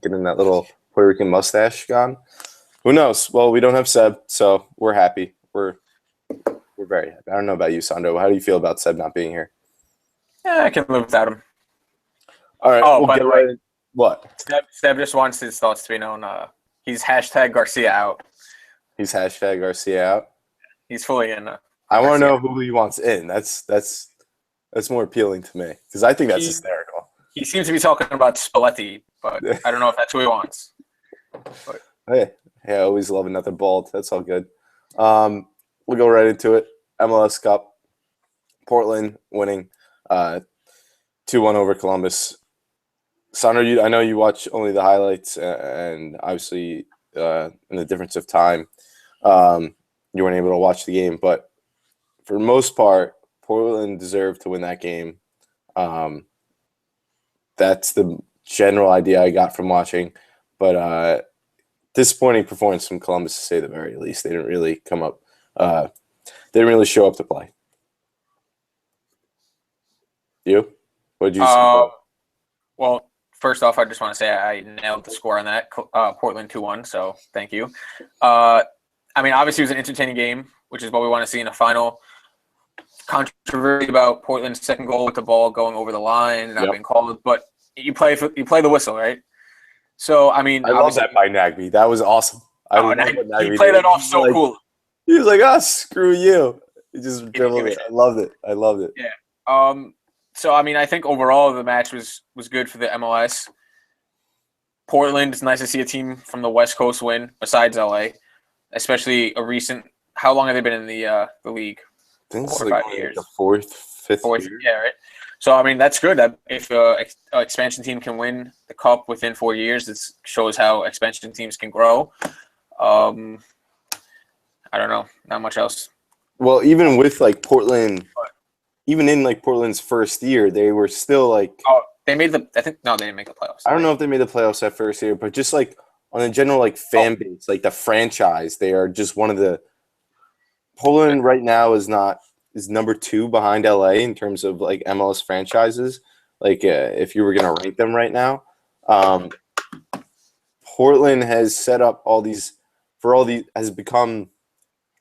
getting that little Puerto Rican mustache gone. Who knows? Well, we don't have Seb, so we're happy. We're very happy. I don't know about you, Sandro. How do you feel about Seb not being here? Yeah, I can live without him. All right. Oh, by the way, what? Seb just wants his thoughts to be known. He's hashtag Garcia out. He's hashtag Garcia out. He's fully in. I want to know who he wants in. That's more appealing to me because I think that's hysterical. He seems to be talking about Spalletti, but I don't know if that's who he wants. But. Hey, I always love another bald. That's all good. We'll go right into it. MLS Cup. Portland winning 2-1 over Columbus. Sandro, I know you watch only the highlights, and obviously in the difference of time, you weren't able to watch the game. But for the most part, Portland deserved to win that game. That's the general idea I got from watching. But disappointing performance from Columbus, to say the very least. They didn't really come up. They didn't really show up to play. You? What did you see? Well, first off, I just want to say I nailed the score on that. Portland 2-1, so thank you. I mean, obviously it was an entertaining game, which is what we want to see in a final. Controversy about Portland's second goal with the ball going over the line and not being called, but you play the whistle, right? So, I mean, I love that by Nagby. That was awesome. He played that off so cool. He was like, screw you. He just dribbled it. I loved it. Yeah. So, I mean, I think overall the match was good for the MLS. Portland, it's nice to see a team from the West Coast win besides LA, especially a recent – how long have they been in the league? I think it's 4 or 5 years. The fifth year. Yeah, right. So, I mean, that's good. If an expansion team can win the Cup within 4 years, it shows how expansion teams can grow. I don't know. Not much else. Well, even with, Portland – even in Portland's first year, they were still they made the. I think no, they didn't make the playoffs. I don't know if they made the playoffs that first year, but just on a general fan base, the franchise, they are just one of the. Portland right now is number 2 behind LA in terms of MLS franchises. If you were gonna rank them right now, Portland has set up has become,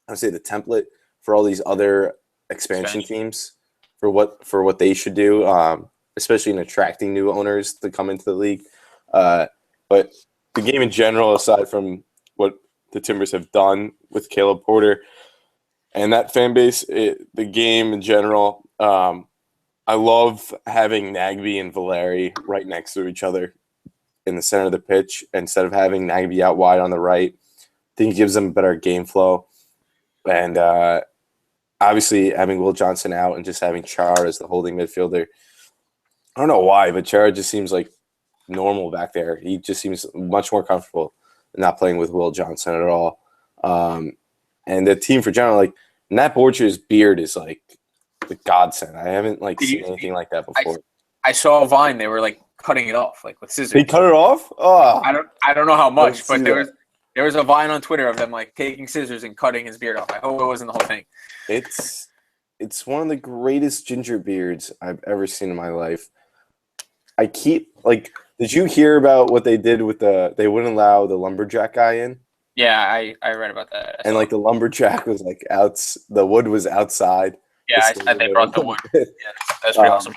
I would say, the template for all these other expansion teams. For what they should do, especially in attracting new owners to come into the league. But the game in general, aside from what the Timbers have done with Caleb Porter and that fan base, the game in general, I love having Nagby and Valeri right next to each other in the center of the pitch instead of having Nagby out wide on the right. I think it gives them a better game flow. And obviously, having Will Johnson out and just having Char as the holding midfielder, I don't know why, but Char just seems normal back there. He just seems much more comfortable not playing with Will Johnson at all. And the team for general, Nat Borch's beard is the godsend. I haven't seen anything like that before. I saw a Vine. They were cutting it off with scissors. They cut it off? Oh, I don't know how much, but there was a Vine on Twitter of them taking scissors and cutting his beard off. I hope it wasn't the whole thing. It's one of the greatest ginger beards I've ever seen in my life. I keep did you hear about what they did with they wouldn't allow the lumberjack guy in? Yeah, I read about that. And the lumberjack was the wood was outside. Yeah, they brought the wood. Yeah, that's pretty awesome.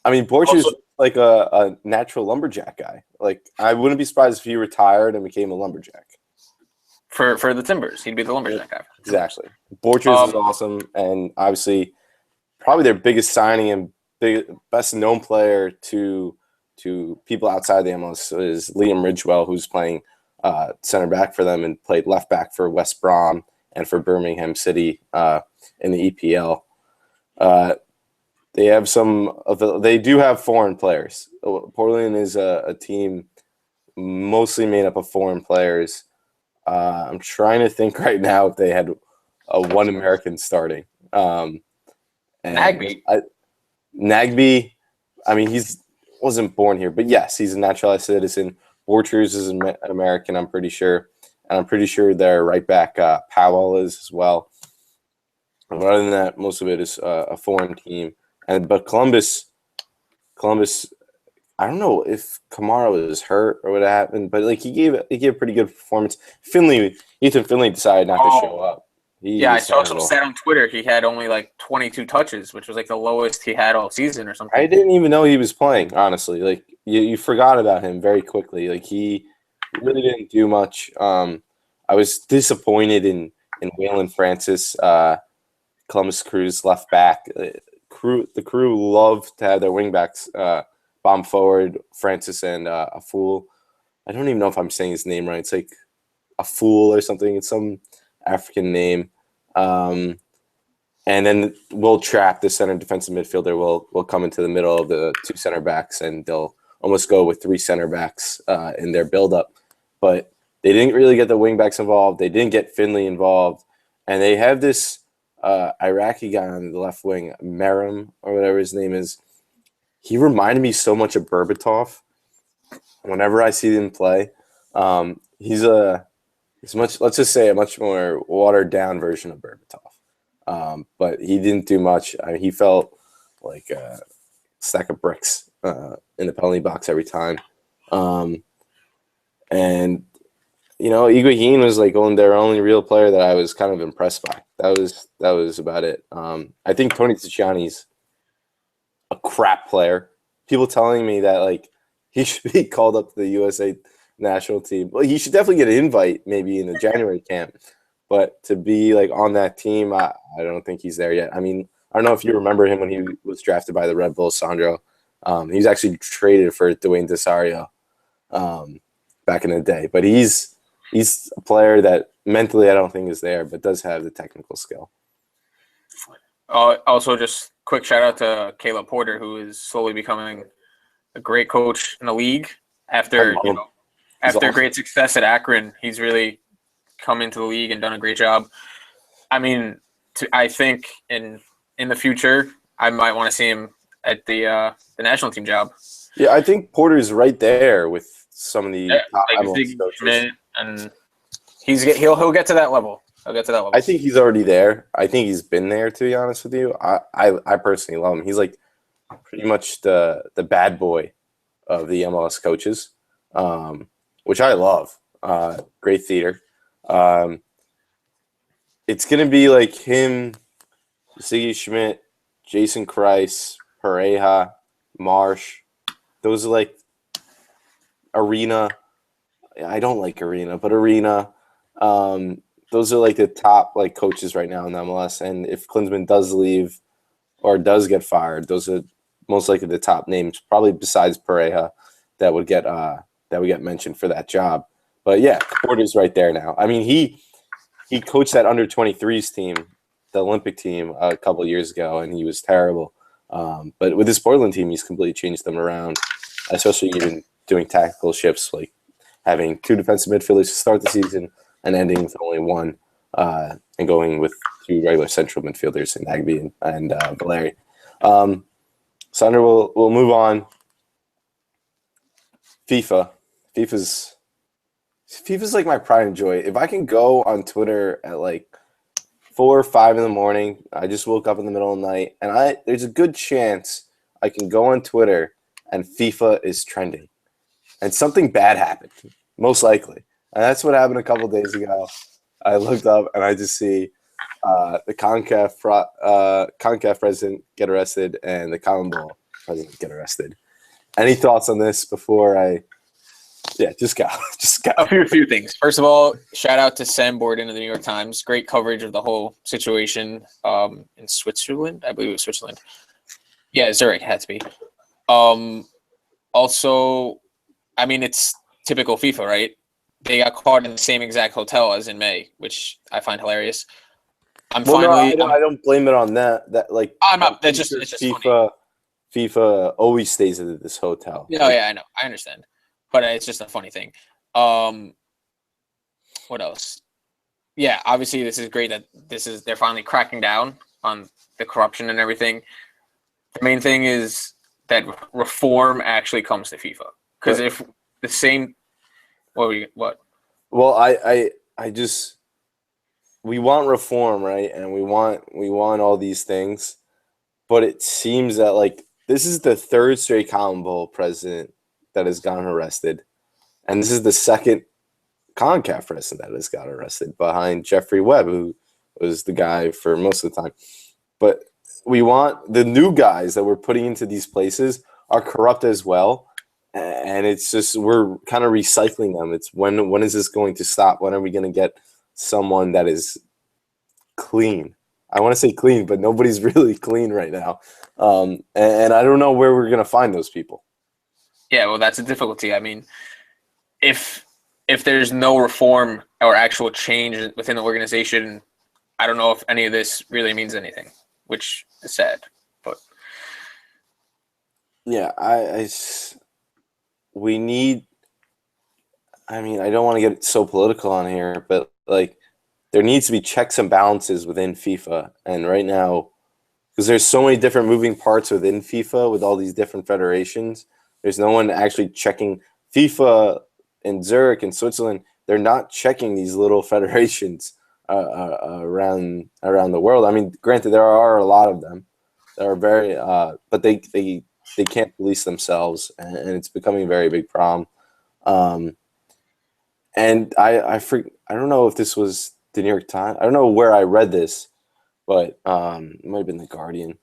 I mean, Borch is a natural lumberjack guy. I wouldn't be surprised if he retired and became a lumberjack. For the Timbers, he'd be the lumberjack guy. Exactly. Borchers is awesome, and obviously, probably their biggest signing and best known player to people outside the MLS is Liam Ridgewell, who's playing center back for them and played left back for West Brom and for Birmingham City in the EPL. They do have foreign players. Portland is a team mostly made up of foreign players. I'm trying to think right now if they had one American starting. Nagby. Nagby, I mean, he's wasn't born here, but yes, he's a naturalized citizen. Borchers is an American, I'm pretty sure. And I'm pretty sure their right back, Powell, is as well. But other than that, most of it is a foreign team. But Columbus I don't know if Kamara was hurt or what happened, but like he gave a pretty good performance. Ethan Finley decided not to show up. He Yeah, I was saw some terrible. stat on Twitter. He had only like 22 touches, which was like the lowest he had all season or something. I didn't even know he was playing, honestly. Like you forgot about him very quickly. Like he really didn't do much. I was disappointed in Waylon Francis, Columbus Crew's left back. The crew love to have their wingbacks bomb forward. Francis and a fool. I don't even know if I'm saying his name right. It's like a fool or something. It's some African name. And then Will Trapp, the center defensive midfielder, will come into the middle of the two center backs, and they'll almost go with three center backs in their buildup. But they didn't really get the wing backs involved. They didn't get Finley involved. And they have this Iraqi guy on the left wing, Merrim, or whatever his name is. He reminded me so much of Berbatov. Whenever I see him play, he's let's just say a much more watered down version of Berbatov. But he didn't do much. He felt like a stack of bricks in the penalty box every time. And Higuain was like their only real player that I was kind of impressed by. That was about it. I think Tony Ticiani's a crap player. People telling me that like he should be called up to the USA national team. Well, he should definitely get an invite maybe in the January camp. But to be like on that team, I don't think he's there yet. I mean, I don't know if you remember him when he was drafted by the Red Bulls, Sandro. He was actually traded for Dwayne Desario back in the day. But he's a player that mentally I don't think is there, but does have the technical skill. Also, just quick shout out to Caleb Porter, who is slowly becoming a great coach in the league. After awesome. Great success at Akron, he's really come into the league and done a great job. I mean, I think in the future, I might want to see him at the national team job. Yeah, I think Porter's right there with some of the top MLS coaches. And he'll get to that level. He'll get to that level. I think he's already there. I think he's been there, to be honest with you. I personally love him. He's like pretty much the bad boy of the MLS coaches, which I love. Great theater. It's going to be like him, Siggy Schmidt, Jason Kreis, Pareja, Marsh. Those are like Arena. I don't like Arena, but Arena. Those are like the top like coaches right now in the MLS. And if Klinsmann does leave or does get fired, those are most likely the top names, probably besides Pareja, that would get mentioned for that job. But yeah, Porter's right there now. I mean, he coached that under-23s team, the Olympic team, a couple of years ago, and he was terrible. But with his Portland team, he's completely changed them around, especially even doing tactical shifts, like having two defensive midfielders to start the season and ending with only one, and going with two regular central midfielders in Agby and Valeri. Sandro, we'll move on. FIFA's like my pride and joy. If I can go on Twitter at like 4 or 5 in the morning, I just woke up in the middle of the night, and there's a good chance I can go on Twitter and FIFA is trending, and something bad happened, most likely. And that's what happened a couple of days ago. I looked up and I just see the CONCACAF president get arrested and the CONMEBOL president get arrested. Any thoughts on this before I? Yeah, just go. A few things. First of all, shout out to Sam Borden of the New York Times. Great coverage of the whole situation in Switzerland. I believe it was Switzerland. Yeah, Zurich had to be. Also, I mean, it's typical FIFA, right? They got caught in the same exact hotel as in May, which I find hilarious. I don't blame it on that. I'm not. It's just FIFA. Funny. FIFA always stays at this hotel. Yeah, yeah, I know. I understand. But it's just a funny thing. What else? Yeah, obviously this is great that they're finally cracking down on the corruption and everything. The main thing is that reform actually comes to FIFA. Because if the same what? Well, I just we want reform, right? And we want all these things. But it seems that like this is the third straight CONMEBOL president that has gotten arrested, and this is the second CONCACAF president that has got arrested behind Jeffrey Webb, who was the guy for most of the time. But we want the new guys that we're putting into these places are corrupt as well. And it's just we're kind of recycling them. It's when is this going to stop? When are we going to get someone that is clean? I want to say clean, but nobody's really clean right now. And I don't know where we're going to find those people. Yeah, well, that's a difficulty. I mean, if there's no reform or actual change within the organization, I don't know if any of this really means anything, which is sad. But yeah, we need. I mean, I don't want to get so political on here, but like, there needs to be checks and balances within FIFA, and right now, because there's so many different moving parts within FIFA with all these different federations, there's no one actually checking FIFA in Zurich and Switzerland. They're not checking these little federations around the world. I mean, granted, there are a lot of them. There are very, but they can't police themselves, and it's becoming a very big problem. And I don't know if this was the New York Times. I don't know where I read this, but it might have been the Guardian.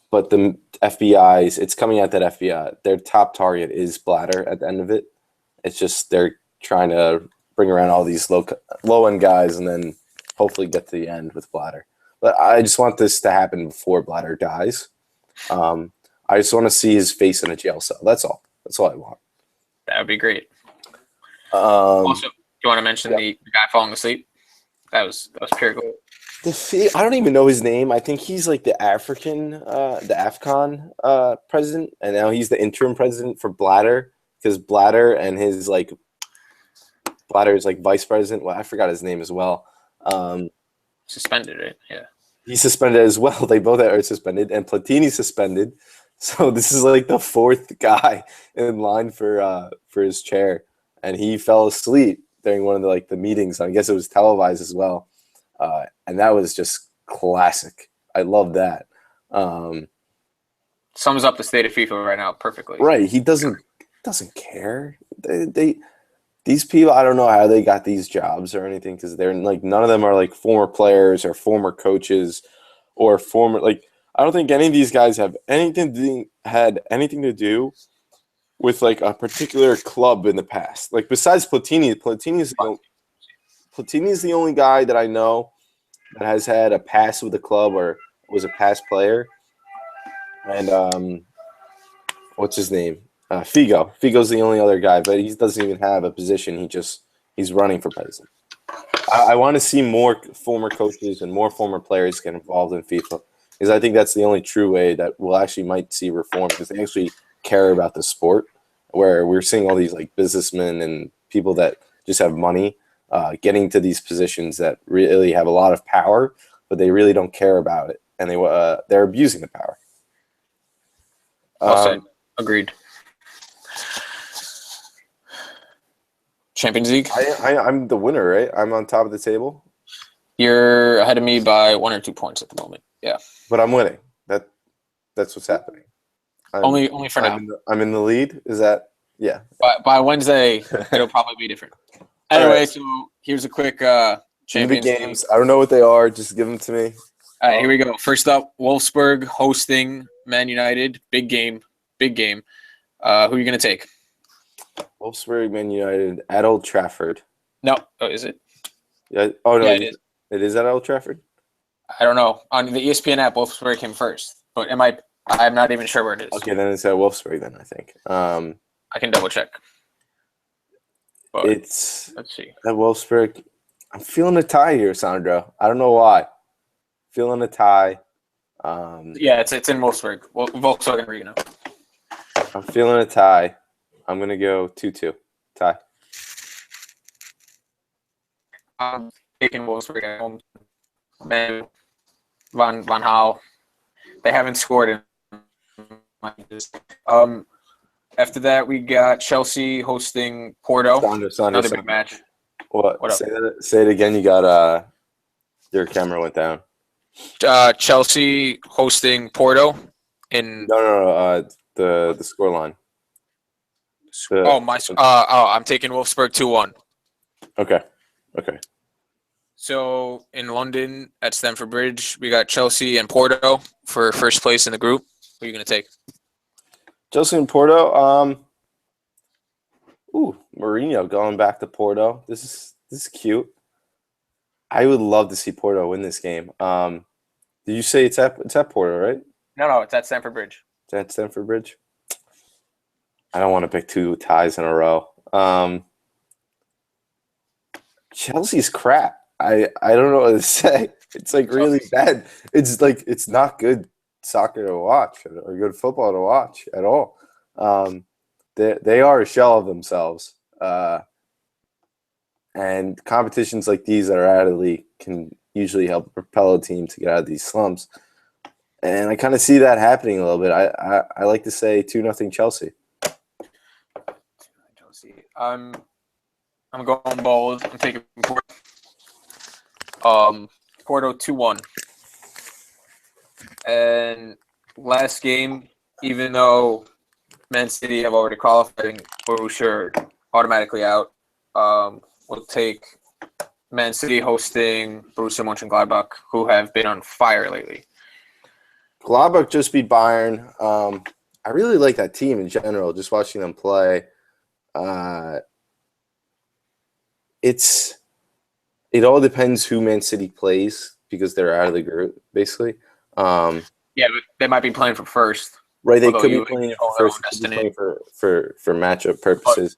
But the FBI's, it's coming out that FBI, their top target is Blatter at the end of it. It's just they're trying to bring around all these low-end guys and then hopefully get to the end with Blatter. But I just want this to happen before Blatter dies. I just want to see his face in a jail cell. That's all. That's all I want. that would be great. Also, do you want to mention the guy falling asleep? That was pure gold. I don't even know his name. I think he's like the AFCON president, and now he's the interim president for Blatter because Blatter and his Blatter's like vice president. Well, I forgot his name as well. Suspended, right? Yeah. He's suspended as well. They both are suspended, and Platini's suspended. So this is like the fourth guy in line for his chair, and he fell asleep during one of the meetings. I guess it was televised as well. And that was just classic. I love that. Sums up the state of FIFA right now perfectly. Right. He doesn't care. These people, I don't know how they got these jobs or anything because they're none of them are former players or former coaches or former I don't think any of these guys had anything to do with a particular club in the past. Besides Platini, Platini's the only guy that I know that has had a pass with the club or was a past player. And what's his name? Figo. Figo's the only other guy, but he doesn't even have a position. He's running for president. I want to see more former coaches and more former players get involved in FIFA because I think that's the only true way that we'll actually might see reform because they actually care about the sport. Where we're seeing all these businessmen and people that just have money getting to these positions that really have a lot of power, but they really don't care about it, and they're abusing the power. Well said. Agreed. Champions League. I'm the winner, right? I'm on top of the table. You're ahead of me by 1 or 2 points at the moment. Yeah, but I'm winning. That's what's happening. Only for now. I'm in the lead. Is that yeah? By Wednesday, it'll probably be different. Anyway, right. So here's a quick Champions games. League. I don't know what they are. Just give them to me. All right, here we go. First up, Wolfsburg hosting Man United. Big game. Who are you going to take? Wolfsburg, Man United at Old Trafford. No. Oh, is it? Yeah. Oh, no. Yeah, it is. It is at Old Trafford? I don't know. On the ESPN app, Wolfsburg came first. But I'm not even sure where it is. Okay, then it's at Wolfsburg then, I think. I can double check. But let's see. At Wolfsburg. I'm feeling a tie here, Sandro. I don't know why. Feeling a tie. Yeah, it's in Wolfsburg. Volkswagen Arena. I'm feeling a tie. I'm going to go 2-2. Tie. I'm taking Wolfsburg at home. Man, Van Gaal. They haven't scored in. After that, we got Chelsea hosting Porto. Another big match. What say it again. You got your camera went down. Chelsea hosting Porto in. No. the scoreline. I'm taking Wolfsburg 2-1. Okay. So in London at Stamford Bridge, we got Chelsea and Porto for first place in the group. Who are you going to take? Chelsea and Porto. Mourinho going back to Porto. This is cute. I would love to see Porto win this game. Did you say it's at Porto, right? No, it's at Stamford Bridge. It's at Stamford Bridge. I don't want to pick 2 ties in a row. Chelsea's crap. I don't know what to say. It's like really bad. It's like it's not good soccer to watch or good football to watch at all. They are a shell of themselves. And competitions like these that are out of the league can usually help propel a team to get out of these slumps. And I kind of see that happening a little bit. I like to say 2-0 Chelsea. I'm going bold. I'm taking Porto 2-1. And last game, even though Man City have already qualified, Borussia automatically out. We'll take Man City hosting Borussia Mönchengladbach, who have been on fire lately. Gladbach just beat Bayern. I really like that team in general, just watching them play. It all depends who Man City plays because they're out of the group, basically. But they might be playing for first. Right, they could be playing for first, for matchup purposes.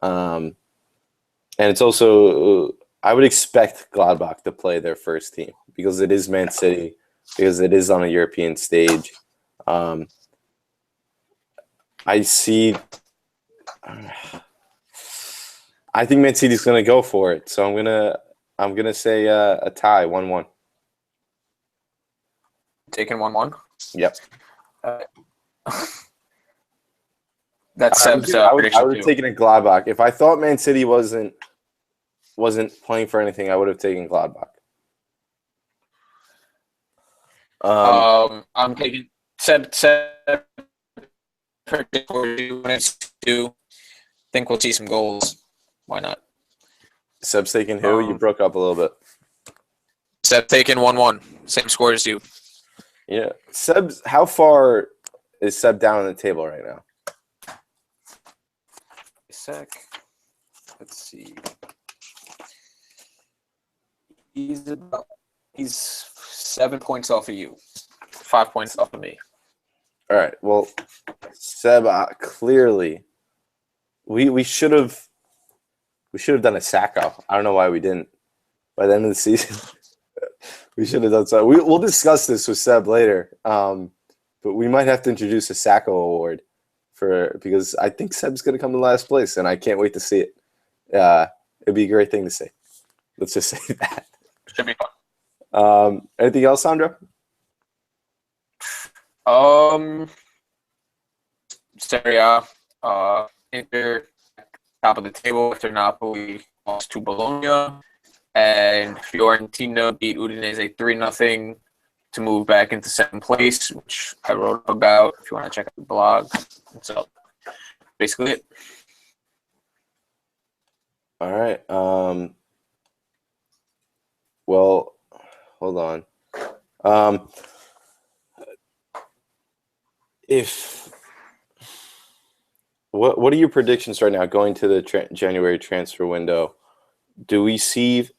And it's also, I would expect Gladbach to play their first team because it is Man City, because it is on a European stage. I think Man City's going to go for it, so I'm gonna say a tie, 1-1. Taking 1-1. Yep. That's Seb's I would prediction have taken a Gladbach. If I thought Man City wasn't playing for anything, I would have taken Gladbach. I'm taking Seb predict for you when it's 2. Think we'll see some goals. Why not? Seb's taking who? You broke up a little bit. Seb taking 1-1. Same score as you. Yeah. How far is Seb down on the table right now? A sec. Let's see. He's 7 points off of you. 5 points off of me. All right. Well, Seb, clearly, we should have done a Sacco. I don't know why we didn't. By the end of the season, we should have done so. We'll discuss this with Seb later. But we might have to introduce a Sacco award because I think Seb's going to come to last place, and I can't wait to see it. It'd be a great thing to see. Let's just say that. Should be fun. Anything else, Sandro? Serie A, Inter top of the table after Napoli lost to Bologna, and Fiorentina beat Udinese 3-0 to move back into 7th place, which I wrote about if you want to check out the blog. So basically it. All right. Well, hold on. What are your predictions right now going to the January transfer window? Do we see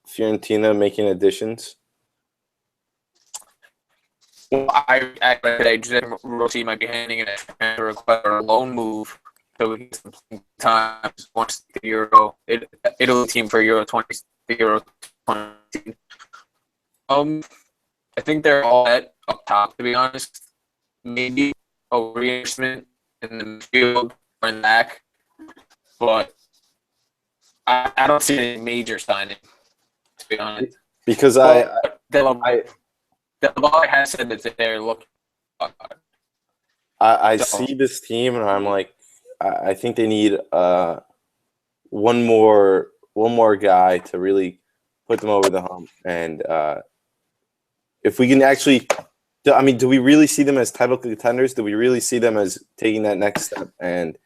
Fiorentina making additions? Well, I actually today Giuseppe Rossi might be handing in a transfer request or a loan move so we can get some time once the Euro Italy team for Euro 20 the Euro 20. I think they're all at up top, to be honest. Maybe a reinforcement in the midfield or in the back, but I don't see any major signing, to be honest. Because Delavalle has said that they're looking. I see this team and I'm like, I think they need one more guy to really put them over the hump. And if we can actually I mean, do we really see them as title contenders? Do we really see them as taking that next step and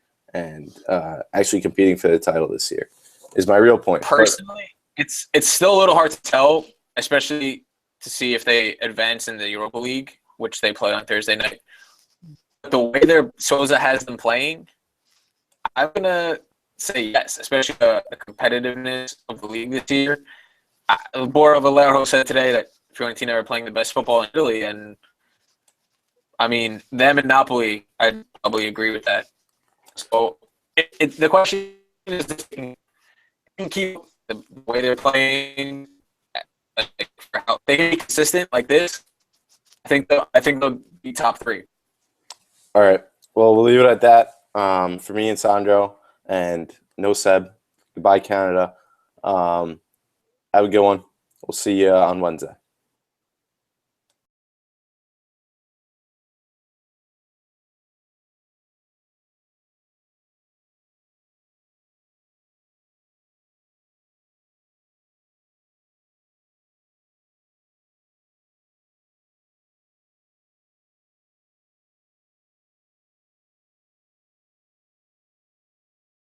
actually competing for the title this year? Is my real point. Personally, it's still a little hard to tell, especially to see if they advance in the Europa League, which they play on Thursday night. The way Sousa has them playing, I'm gonna say yes, especially the competitiveness of the league this year. Bora Valero said today that Fiorentina are playing the best football in Italy, and I mean them and Napoli. I'd probably agree with that. So the question is, if they can keep the way they're playing, like, they can be consistent like this. I think they'll be top 3. All right. Well, we'll leave it at that. For me and Sandro, and no Seb. Goodbye, Canada. Have a good one. We'll see you on Wednesday.